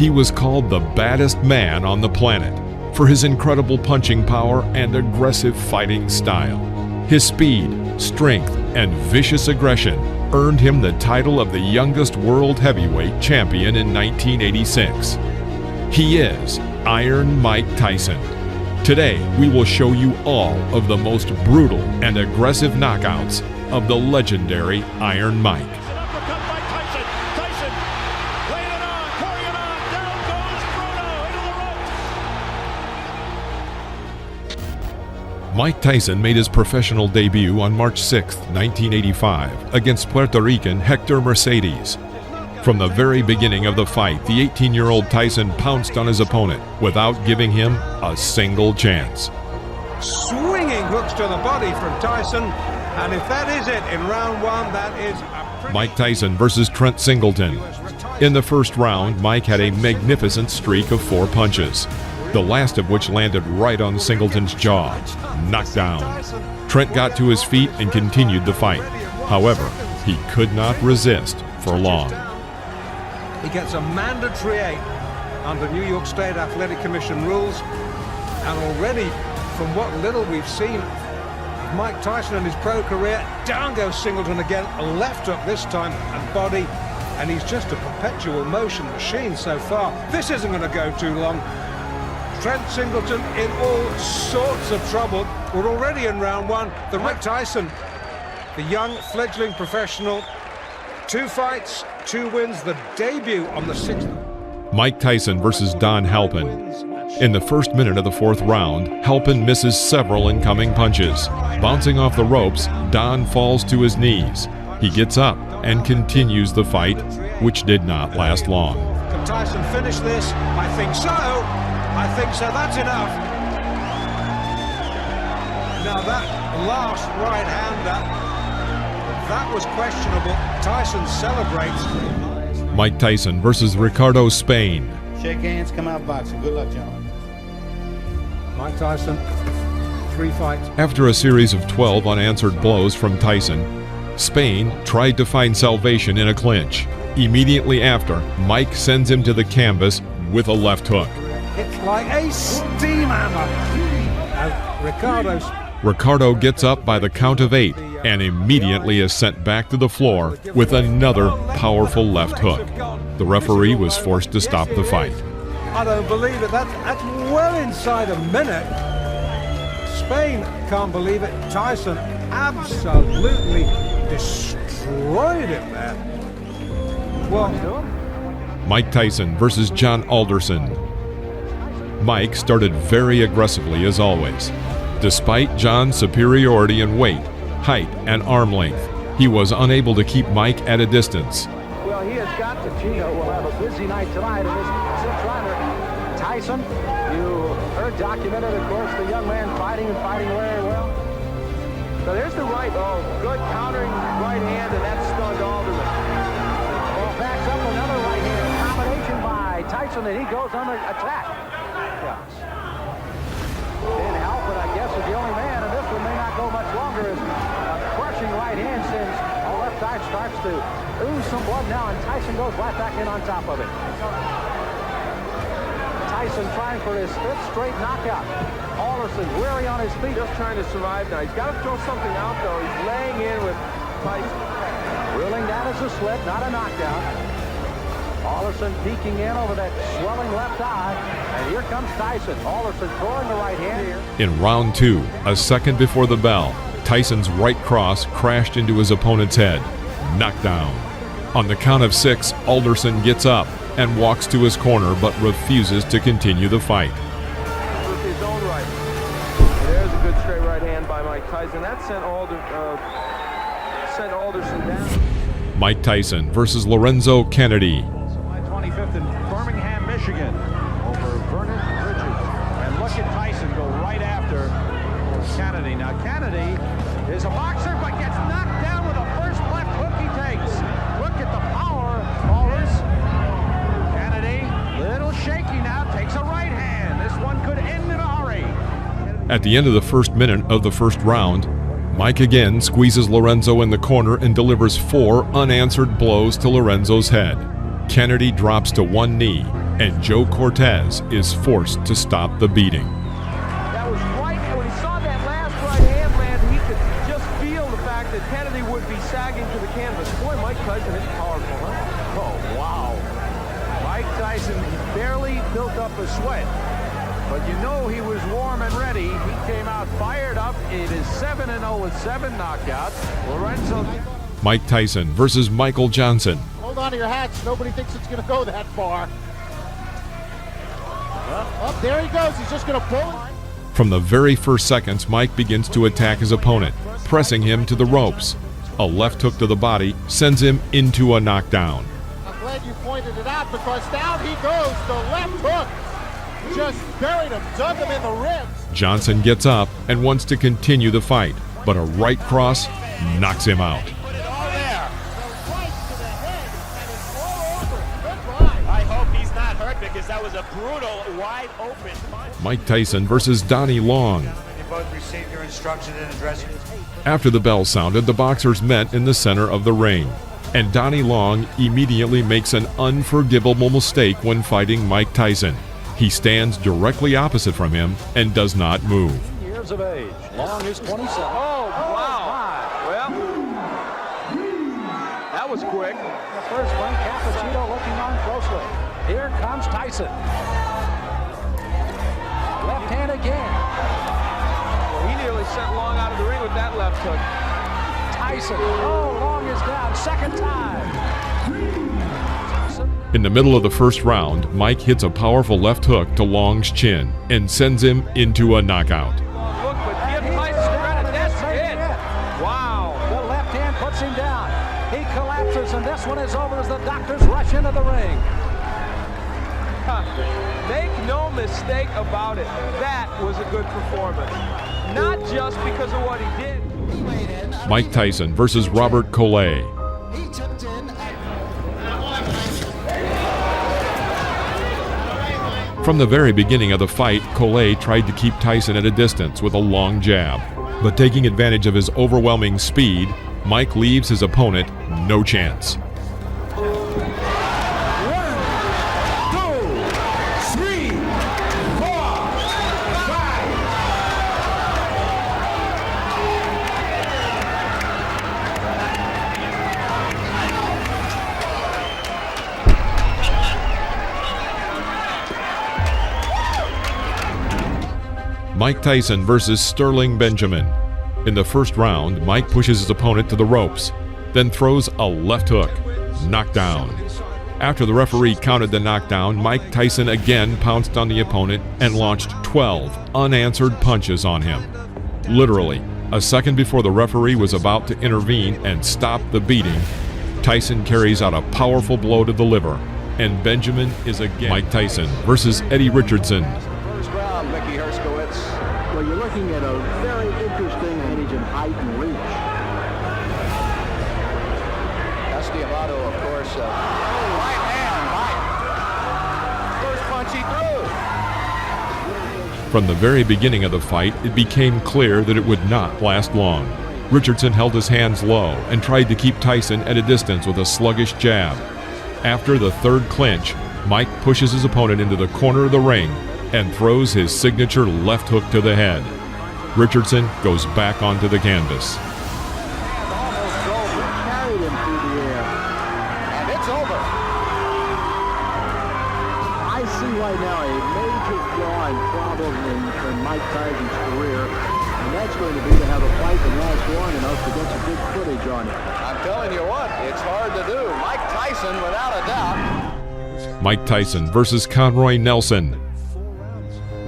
He was called the baddest man on the planet for his incredible punching power and aggressive fighting style. His speed, strength, and vicious aggression earned him the title of the youngest world heavyweight champion in 1986. He is Iron Mike Tyson. Today, we will show you all of the most brutal and aggressive knockouts of the legendary Iron Mike. Mike Tyson made his professional debut on March 6, 1985, against Puerto Rican Hector Mercedes. From the very beginning of the fight, the 18-year-old Tyson pounced on his opponent without giving him a single chance. Swinging hooks to the body from Tyson, and if that is it in round one, that is a pretty... Mike Tyson versus Trent Singleton. In the first round, Mike had a magnificent streak of 4 punches, the last of which landed right on Singleton's jaw. Knocked down. Trent got to his feet and continued the fight. However, he could not resist for long. He gets a mandatory 8 under New York State Athletic Commission rules, and already, from what little we've seen of Mike Tyson in his pro career, down goes Singleton again, a left hook this time, and body, and he's just a perpetual motion machine so far. This isn't going to go too long. Trent Singleton in all sorts of trouble. We're already in round one. The Mike Tyson, the young fledgling professional, 2 fights, 2 wins, the debut on the 6th. Mike Tyson versus Don Halpin. In the first minute of the 4th round, Halpin misses several incoming punches. Bouncing off the ropes, Don falls to his knees. He gets up and continues the fight, which did not last long. Can Tyson finish this? I think so. I think so. That's enough. Now that last right-hander, that was questionable. Tyson celebrates. Mike Tyson versus Ricardo Spain. Shake hands, come out boxing. Good luck, gentlemen. Mike Tyson, 3 fights. After a series of 12 unanswered blows from Tyson, Spain tried to find salvation in a clinch. Immediately after, Mike sends him to the canvas with a left hook. It's like a steam hammer. Ricardo gets up by the count of 8 and immediately is sent back to the floor with another powerful left hook. The referee was forced to stop the fight. I don't believe it. That's well inside a minute. Spain can't believe it. Tyson absolutely destroyed him there. Well, Mike Tyson versus John Alderson. Mike started very aggressively as always. Despite John's superiority in weight, height, and arm length, he was unable to keep Mike at a distance. Well, he has got to. Gino will have a busy night tonight in this 6th rounder. Tyson, you heard documented, of course, the young man fighting very well. So there's the right, good countering right hand, and that stunned Alderman. Well, backs up another right hand combination by Tyson, and he goes under attack. Dan Halpin, I guess, is the only man, and this one may not go much longer as a crushing right hand sends the left eye starts to ooze some blood now, and Tyson goes right back in on top of it. Tyson trying for his 5th straight knockout. Alderson weary on his feet. Just trying to survive now. He's got to throw something out, though. He's laying in with Tyson. Ruling that as a slip, not a knockdown. Alderson peeking in over that swelling left eye, and here comes Tyson. Alderson throwing the right hand here. In round 2, a second before the bell, Tyson's right cross crashed into his opponent's head. Knocked down. On the count of 6, Alderson gets up and walks to his corner but refuses to continue the fight. With his own right. There's a good straight right hand by Mike Tyson. That sent Alderson down. Mike Tyson versus Lorenzo Kennedy. July 25th in Birmingham, Michigan, over Vernon Bridges. And look at Tyson go right after Kennedy. Now Kennedy is a boxer, but gets knocked down with the first left hook he takes. Look at the power, ballers. Kennedy, little shaky now, takes a right hand. This one could end in a hurry. At the end of the first minute of the first round, Mike again squeezes Lorenzo in the corner and delivers 4 unanswered blows to Lorenzo's head. Kennedy drops to one knee, and Joe Cortez is forced to stop the beating. That was right, and when he saw that last right hand land, he could just feel the fact that Kennedy would be sagging to the canvas. Boy, Mike Tyson is powerful, huh? Oh, wow. Mike Tyson barely built up a sweat, but you know he was warm and ready. He came out fired up. It is 7-0 with 7 knockouts. Lorenzo. Mike Tyson versus Michael Johnson. Hold on to your hats. Nobody thinks it's going to go that far. Up there he goes. He's just going to pull it. From the very first seconds, Mike begins to attack his opponent, pressing him to the ropes. A left hook to the body sends him into a knockdown. I'm glad you pointed it out because down he goes. The left hook just buried him, dug him in the ribs. Johnson gets up and wants to continue the fight, but a right cross knocks him out. Put it all there. The right to the head, and it's all over. Goodbye. I hope he's not hurt because that was a brutal, wide open punch. Mike Tyson versus Donnie Long. You both received your instructions in addressing. After the bell sounded, the boxers met in the center of the ring, and Donnie Long immediately makes an unforgivable mistake when fighting Mike Tyson. He stands directly opposite from him and does not move. Years of age. Long is 27. Oh, wow. Well, that was quick. The first one, Cappuccino looking on closely. Here comes Tyson. Left hand again. Well, he nearly sent Long out of the ring with that left hook. Tyson. Oh, Long is down. Second time. In the middle of the first round, Mike hits a powerful left hook to Long's chin and sends him into a knockout. Look, but give Tyson credit. That's it. Wow. The left hand puts him down. He collapses, and this one is over as the doctors rush into the ring. Make no mistake about it. That was a good performance. Not just because of what he did. Mike Tyson versus Robert Collet. From the very beginning of the fight, Collet tried to keep Tyson at a distance with a long jab. But taking advantage of his overwhelming speed, Mike leaves his opponent no chance. Mike Tyson versus Sterling Benjamin. In the first round, Mike pushes his opponent to the ropes, then throws a left hook. Knockdown. After the referee counted the knockdown, Mike Tyson again pounced on the opponent and launched 12 unanswered punches on him. Literally, a second before the referee was about to intervene and stop the beating, Tyson carries out a powerful blow to the liver, and Benjamin is again Mike Tyson versus Eddie Richardson. First round, Mickey Herskowitz. Well, you're looking at a very interesting advantage in height and reach. Estiamato, of course. Right hand, Mike. First punch he threw. From the very beginning of the fight, it became clear that it would not last long. Richardson held his hands low and tried to keep Tyson at a distance with a sluggish jab. After the third clinch, Mike pushes his opponent into the corner of the ring and throws his signature left hook to the head. Richardson goes back onto the canvas. Almost over. Carried him through the air. And it's over. I see right now a major flaw and problem in Mike Tyson's career. And that's going to be to have a fight that lasts long enough to get some good footage on it. I'm telling you what, it's hard to do. Mike Tyson, without a doubt. Mike Tyson versus Conroy Nelson.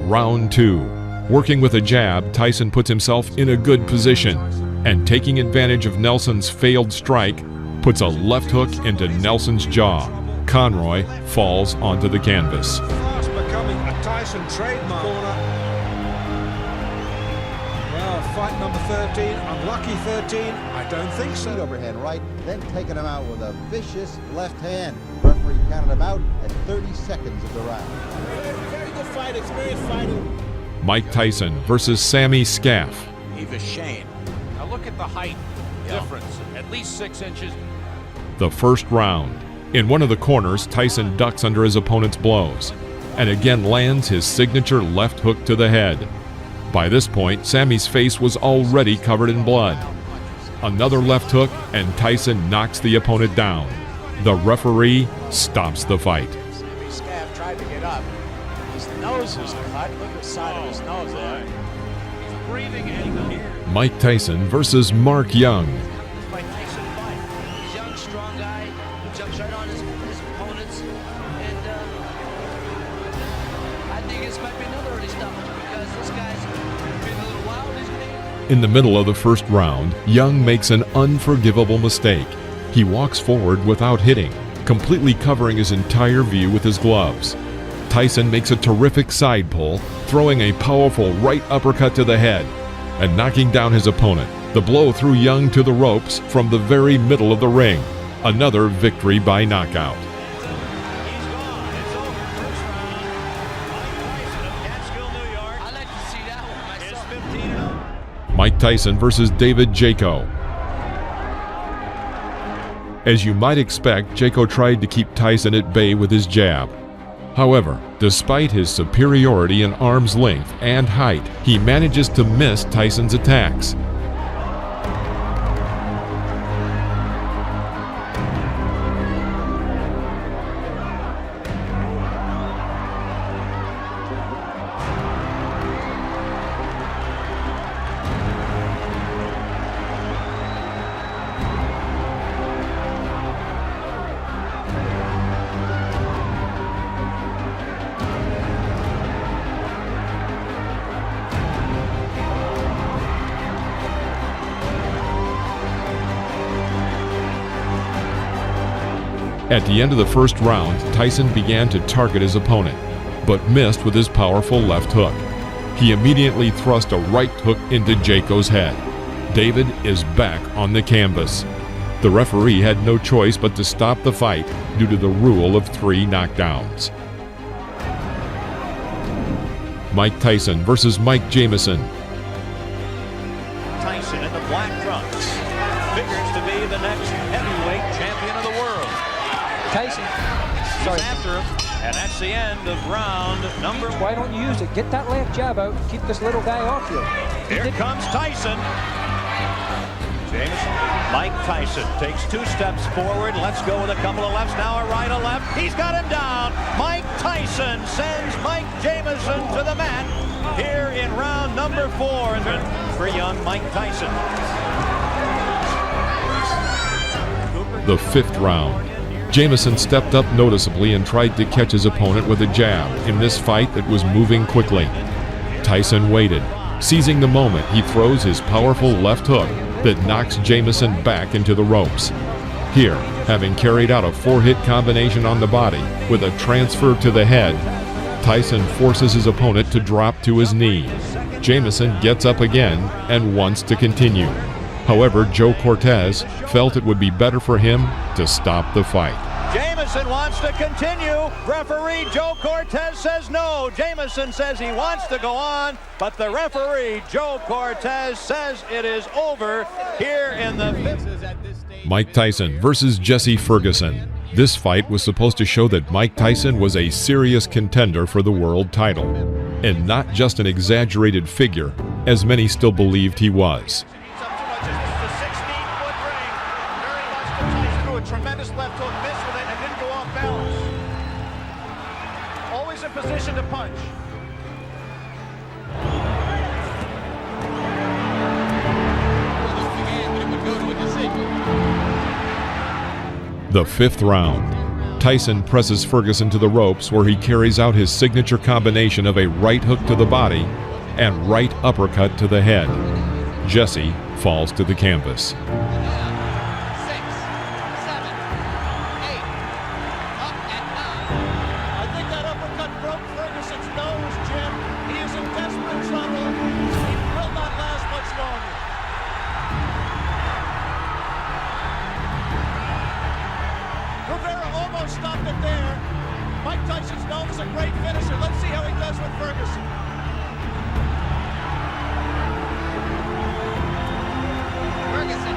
Round 2. Working with a jab, Tyson puts himself in a good position, and taking advantage of Nelson's failed strike, puts a left hook into Nelson's jaw. Conroy falls onto the canvas. Fast becoming a Tyson trademark. Well, fight number 13, unlucky 13, I don't think so. Overhand right, then taking him out with a vicious left hand. Referee counted him out at 30 seconds of the round. Very good fight, experienced fighting. Mike Tyson versus Sammy Scaff. Eva Shane. Now look at the height difference, at least 6 inches. The first round. In one of the corners, Tyson ducks under his opponent's blows and again lands his signature left hook to the head. By this point, Sammy's face was already covered in blood. Another left hook, and Tyson knocks the opponent down. The referee stops the fight. Sammy Scab tried to get up. His nose is cut. Look at the side of his nose there. He's breathing in. Mike Tyson versus Mark Young. Mike Tyson fight. He's a young, strong guy who jumps right on his opponents. And I think this might be another early stoppage because this guy's been a little wild. In the middle of the first round, Young makes an unforgivable mistake. He walks forward without hitting, completely covering his entire view with his gloves. Tyson makes a terrific side pull, throwing a powerful right uppercut to the head and knocking down his opponent. The blow threw Young to the ropes from the very middle of the ring. Another victory by knockout. Mike Tyson versus David Jaco. As you might expect, Jaco tried to keep Tyson at bay with his jab. However, despite his superiority in arm's length and height, he manages to miss Tyson's attacks. At the end of the first round, Tyson began to target his opponent, but missed with his powerful left hook. He immediately thrust a right hook into Jaco's head. David is back on the canvas. The referee had no choice but to stop the fight due to the rule of 3 knockdowns. Mike Tyson versus Mike Jamison. Tyson in the black trunks figures to be the next heavyweight champion of the world. Tyson. He's after him, and that's the end of round number 1. Why don't you use it? Get that left jab out. Keep this little guy off you. Here comes Tyson. Jamison. Mike Tyson takes 2 steps forward. Let's go with a couple of lefts. Now a right, a left. He's got him down. Mike Tyson sends Mike Jamison to the mat here in round number 4 for young Mike Tyson. The 5th round. Jamison stepped up noticeably and tried to catch his opponent with a jab in this fight that was moving quickly. Tyson waited. Seizing the moment, he throws his powerful left hook that knocks Jamison back into the ropes. Here, having carried out a 4-hit combination on the body with a transfer to the head, Tyson forces his opponent to drop to his knee. Jamison gets up again and wants to continue. However, Joe Cortez felt it would be better for him to stop the fight. Jamison wants to continue. Referee Joe Cortez says no. Jamison says he wants to go on, but the referee Joe Cortez says it is over here in the 5th. Mike Tyson versus Jesse Ferguson. This fight was supposed to show that Mike Tyson was a serious contender for the world title, and not just an exaggerated figure, as many still believed he was. Tremendous left hook, missed with it, and didn't go off balance. Always in position to punch. The 5th round. Tyson presses Ferguson to the ropes where he carries out his signature combination of a right hook to the body and right uppercut to the head. Jesse falls to the canvas. Stopped it there. Mike Tyson's known as a great finisher. Let's see how he does with Ferguson. Ferguson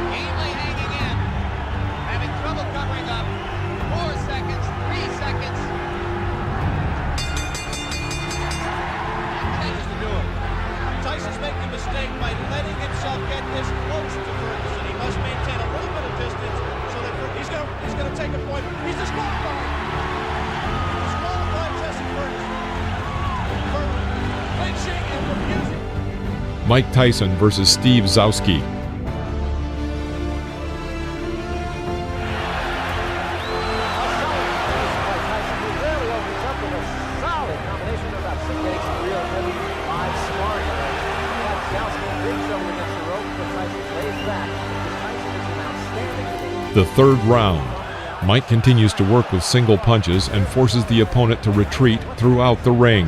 Mike Tyson versus Steve Zowski. The third round. Mike continues to work with single punches and forces the opponent to retreat throughout the ring.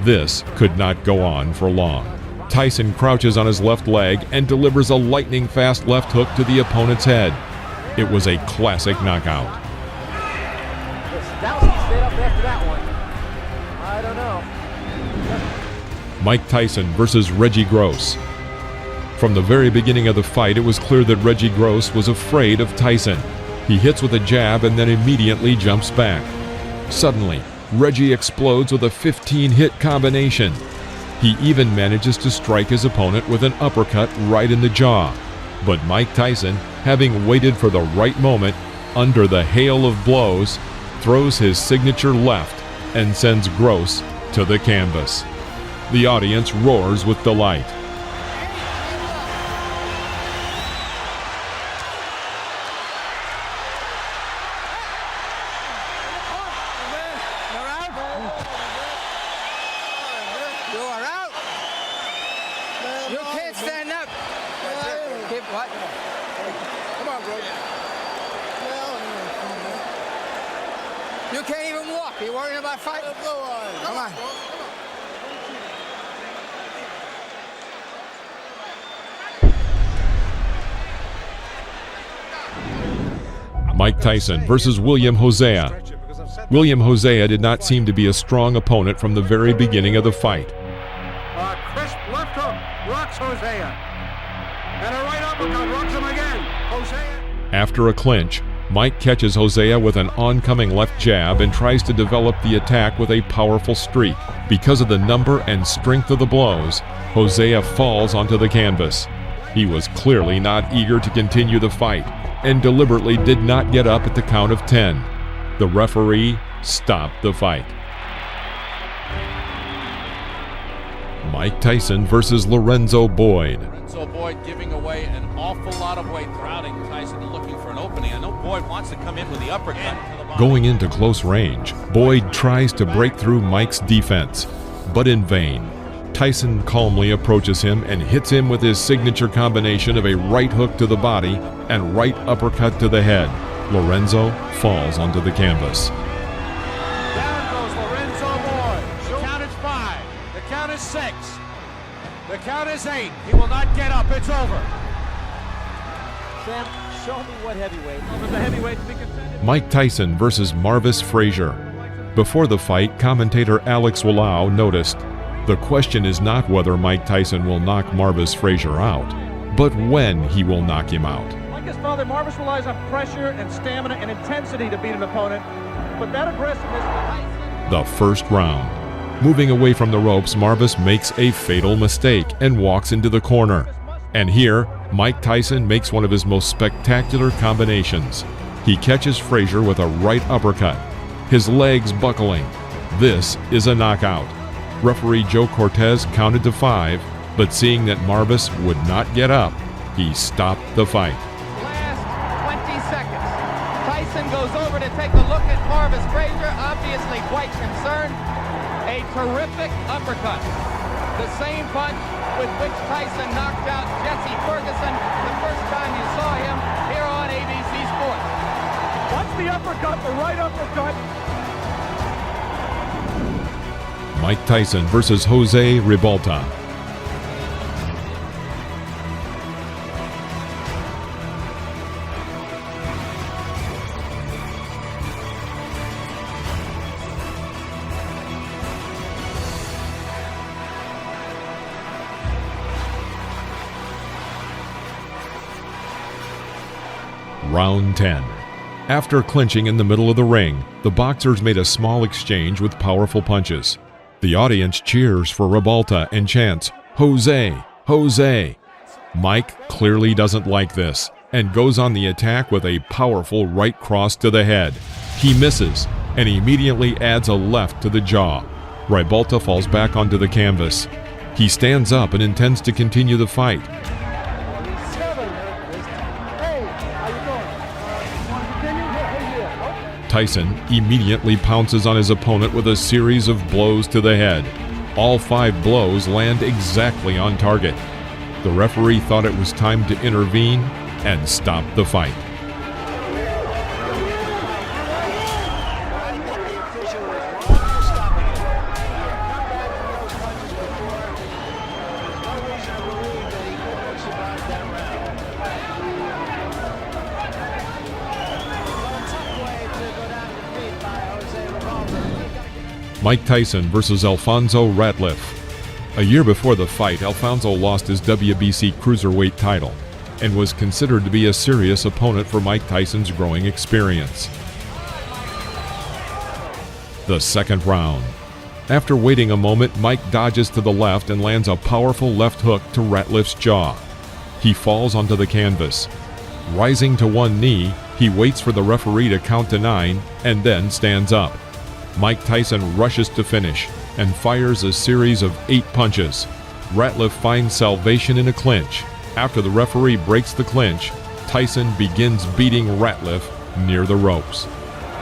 This could not go on for long. Tyson crouches on his left leg and delivers a lightning-fast left hook to the opponent's head. It was a classic knockout. Stay up after that one. I don't know. Mike Tyson versus Reggie Gross. From the very beginning of the fight, it was clear that Reggie Gross was afraid of Tyson. He hits with a jab and then immediately jumps back. Suddenly, Reggie explodes with a 15-hit combination. He even manages to strike his opponent with an uppercut right in the jaw. But Mike Tyson, having waited for the right moment, under the hail of blows, throws his signature left and sends Gross to the canvas. The audience roars with delight. You can't stand up. Keep what? Come on, bro. You can't even walk. Are you worrying about fighting? Come on. Mike Tyson versus William Hosea. William Hosea did not seem to be a strong opponent from the very beginning of the fight. Crisp left hook rocks Hosea. And a right uppercut rocks him again. Hosea. After a clinch, Mike catches Hosea with an oncoming left jab and tries to develop the attack with a powerful streak. Because of the number and strength of the blows, Hosea falls onto the canvas. He was clearly not eager to continue the fight and deliberately did not get up at the count of 10. The referee stopped the fight. Mike Tyson versus Lorenzo Boyd. Lorenzo Boyd giving away an awful lot of weight, crowding Tyson and looking for an opening. I know Boyd wants to come in with the uppercut. Going into close range, Boyd tries to break through Mike's defense, but in vain. Tyson calmly approaches him and hits him with his signature combination of a right hook to the body and right uppercut to the head. Lorenzo falls onto the canvas. Down goes Lorenzo Boyd. The count is 5. The count is 6. The count is 8. He will not get up. It's over. Sam, show me what heavyweight. The heavyweight to be contended. Mike Tyson versus Marvis Frazier. Before the fight, commentator Alex Wallau noticed, "The question is not whether Mike Tyson will knock Marvis Frazier out, but when he will knock him out." Like his father, Marvis relies on pressure and stamina and intensity to beat an opponent, but that aggressiveness... The first round. Moving away from the ropes, Marvis makes a fatal mistake and walks into the corner. And here, Mike Tyson makes one of his most spectacular combinations. He catches Frazier with a right uppercut, his legs buckling. This is a knockout. Referee Joe Cortez counted to 5, but seeing that Marvis would not get up, he stopped the fight. Last 20 seconds. Tyson goes over to take a look at Marvis Frazier, obviously quite concerned. A terrific uppercut. The same punch with which Tyson knocked out Jesse Ferguson the first time you saw him here on ABC Sports. Watch the uppercut, the right uppercut. Mike Tyson versus Jose Ribalta. Round 10. After clinching in the middle of the ring, the boxers made a small exchange with powerful punches. The audience cheers for Ribalta and chants, "Jose! Jose!" Mike clearly doesn't like this and goes on the attack with a powerful right cross to the head. He misses and immediately adds a left to the jaw. Ribalta falls back onto the canvas. He stands up and intends to continue the fight. Tyson immediately pounces on his opponent with a series of blows to the head. All 5 blows land exactly on target. The referee thought it was time to intervene and stop the fight. Mike Tyson versus Alfonso Ratliff. A year before the fight, Alfonso lost his WBC cruiserweight title and was considered to be a serious opponent for Mike Tyson's growing experience. The second round. After waiting a moment, Mike dodges to the left and lands a powerful left hook to Ratliff's jaw. He falls onto the canvas. Rising to one knee, he waits for the referee to count to 9 and then stands up. Mike Tyson rushes to finish and fires a series of 8 punches. Ratliff finds salvation in a clinch. After the referee breaks the clinch, Tyson begins beating Ratliff near the ropes.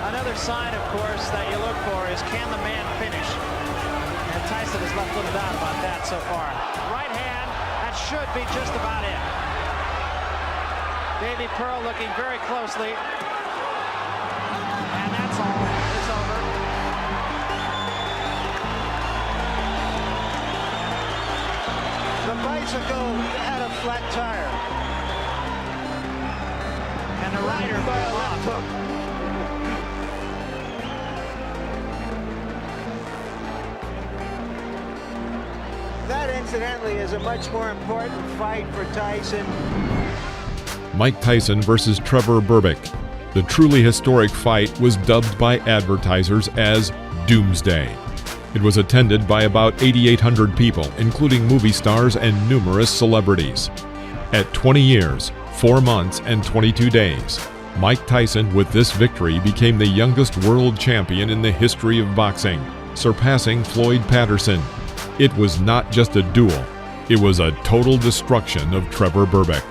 Another sign, of course, that you look for is, can the man finish? And Tyson has left little doubt about that so far. Right hand, that should be just about it. Davey Pearl looking very closely. And that's all. It's over. The bicycle had a flat tire. And the rider by a left hook. That, incidentally, is a much more important fight for Tyson. Mike Tyson versus Trevor Berbick. The truly historic fight was dubbed by advertisers as Doomsday. It was attended by about 8,800 people, including movie stars and numerous celebrities. At 20 years, 4 months, and 22 days, Mike Tyson, with this victory, became the youngest world champion in the history of boxing, surpassing Floyd Patterson. It was not just a duel, it was a total destruction of Trevor Berbick.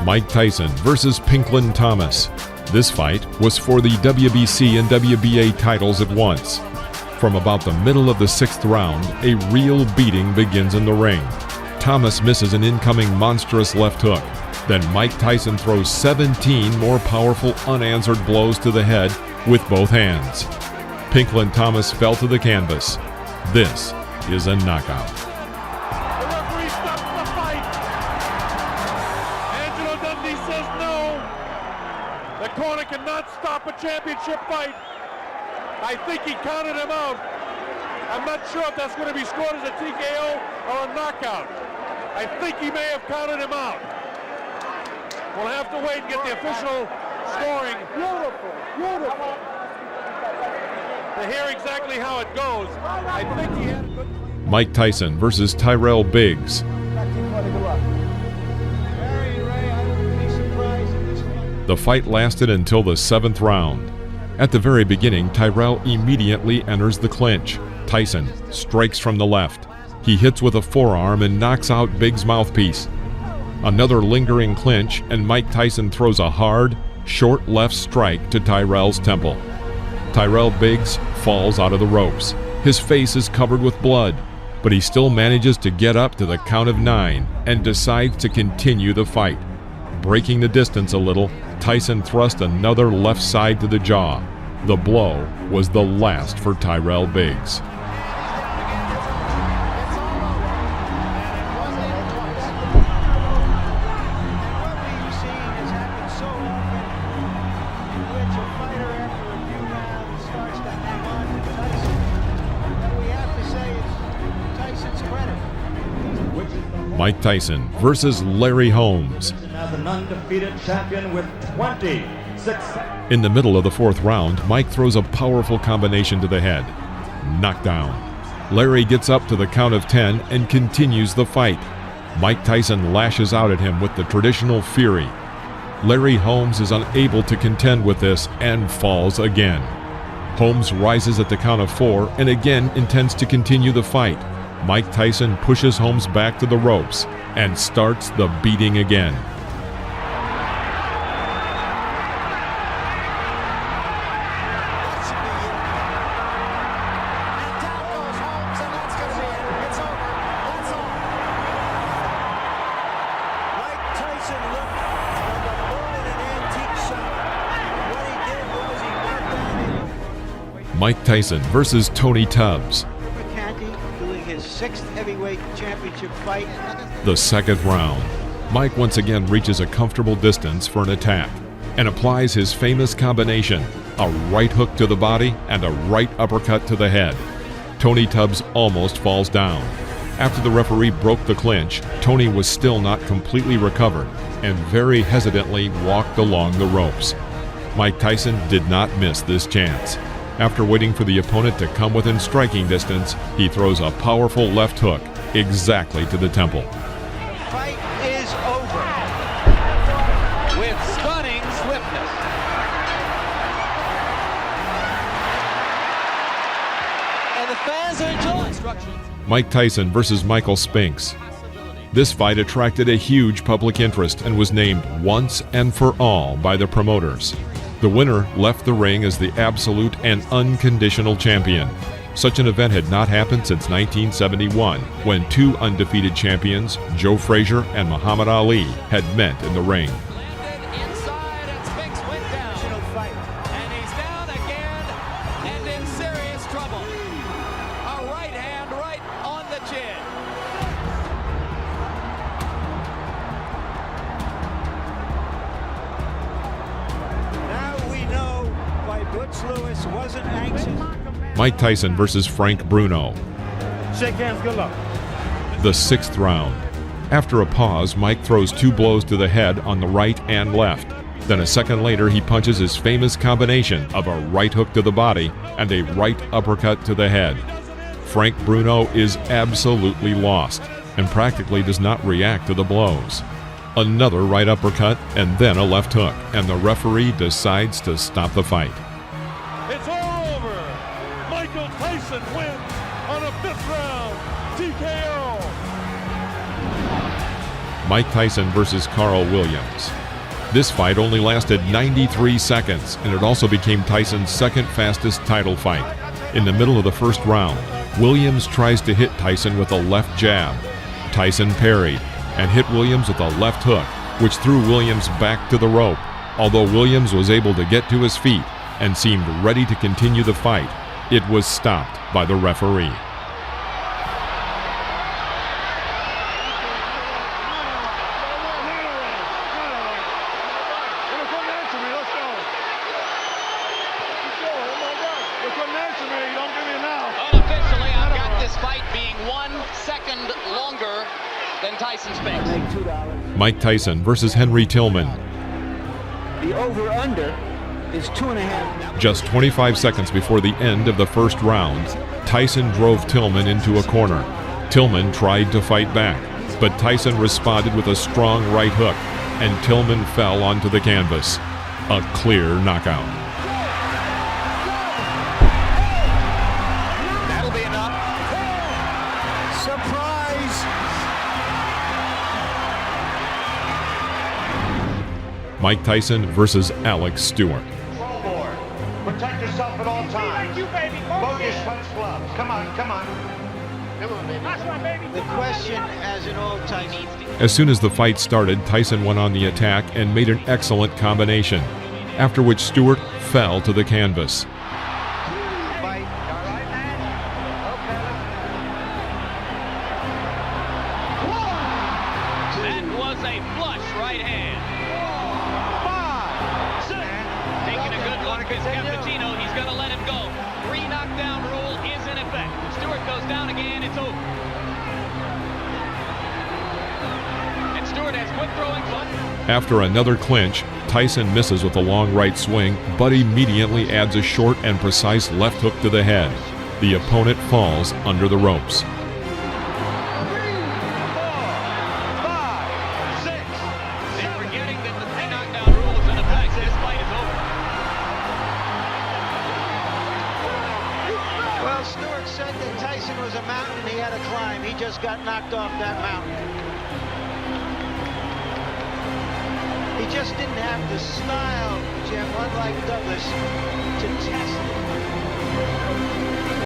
Mike Tyson versus Pinklin Thomas. This fight was for the WBC and WBA titles at once. From about the middle of the 6th round, a real beating begins in the ring. Thomas misses an incoming monstrous left hook. Then Mike Tyson throws 17 more powerful unanswered blows to the head with both hands. Pinklin Thomas fell to the canvas. This is a knockout. Corner cannot stop a championship fight. I think he counted him out. I'm not sure if that's going to be scored as a TKO or a knockout. I think he may have counted him out. We'll have to wait and get the official scoring. Beautiful. To hear exactly how it goes. I think he had a good... Mike Tyson versus Tyrell Biggs. The fight lasted until the 7th round. At the very beginning, Tyrell immediately enters the clinch. Tyson strikes from the left. He hits with a forearm and knocks out Biggs' mouthpiece. Another lingering clinch, and Mike Tyson throws a hard, short left strike to Tyrell's temple. Tyrell Biggs falls out of the ropes. His face is covered with blood, but he still manages to get up to the count of 9 and decides to continue the fight. Breaking the distance a little, Tyson thrust another left side to the jaw. The blow was the last for Tyrell Biggs. Mike Tyson versus Larry Holmes. as an undefeated champion with 26. In the middle of the fourth round, Mike throws a powerful combination to the head. Knockdown. Larry gets up to the count of 10 and continues the fight. Mike Tyson lashes out at him with the traditional fury. Larry Holmes is unable to contend with this and falls again. Holmes rises at the count of 4 and again intends to continue the fight. Mike Tyson pushes Holmes back to the ropes and starts the beating again. Mike Tyson versus Tony Tubbs. Doing his 6th heavyweight championship fight. The second round. Mike once again reaches a comfortable distance for an attack and applies his famous combination, a right hook to the body and a right uppercut to the head. Tony Tubbs almost falls down. After the referee broke the clinch, Tony was still not completely recovered and very hesitantly walked along the ropes. Mike Tyson did not miss this chance. After waiting for the opponent to come within striking distance, he throws a powerful left hook exactly to the temple. Fight is over. With stunning swiftness. And the fans are enjoying instructions. Mike Tyson versus Michael Spinks. This fight attracted a huge public interest and was named once and for all by the promoters. The winner left the ring as the absolute and unconditional champion. Such an event had not happened since 1971, when two undefeated champions, Joe Frazier and Muhammad Ali, had met in the ring. Inside and Spinks went down. And he's down again and in serious trouble. A right hand right on the chin. Lewis wasn't anxious. Mike Tyson versus Frank Bruno. Shake hands, good luck. The sixth round. After a pause, Mike throws 2 blows to the head on the right and left. Then a second later, he punches his famous combination of a right hook to the body and a right uppercut to the head. Frank Bruno is absolutely lost and practically does not react to the blows. Another right uppercut and then a left hook, and the referee decides to stop the fight. It's all over. Michael Tyson wins on a 5th round TKO. Mike Tyson versus Carl Williams. This fight only lasted 93 seconds, and it also became Tyson's second fastest title fight. In the middle of the first round, Williams tries to hit Tyson with a left jab. Tyson parried and hit Williams with a left hook, which threw Williams back to the rope. Although Williams was able to get to his feet and seemed ready to continue the fight, it was stopped by the referee. Unofficially, I've got this fight being 1 second longer than Tyson Spinks. Mike Tyson versus Henry Tillman. The over-under is 2.5. Just 25 seconds before the end of the first round, Tyson drove Tillman into a corner. Tillman tried to fight back, but Tyson responded with a strong right hook, and Tillman fell onto the canvas. A clear knockout. That'll be enough. Surprise! Mike Tyson versus Alex Stewart. Protect yourself at all times. Bogus punch gloves. Come on, come on. The question, as in all times, As soon as the fight started, Tyson went on the attack and made an excellent combination, after which Stewart fell to the canvas. That was a flush right hand. 5, 6. Taking a good look at Cappuccino. He's going to let him go. 3 knockdown rule is in effect. If Stewart goes down again, it's over. And Stewart Stewart has quick throwing foot. After another clinch, Tyson misses with a long right swing, but immediately adds a short and precise left hook to the head. The opponent falls under the ropes. 3, 4, 5, 6. They're forgetting that the 3 knockdown rule is in effect. This fight is over. Well, Stewart said that Tyson was a mountain he had to climb. He just got knocked off that mountain. He just didn't have the style, Jim, unlike Douglas, to test it.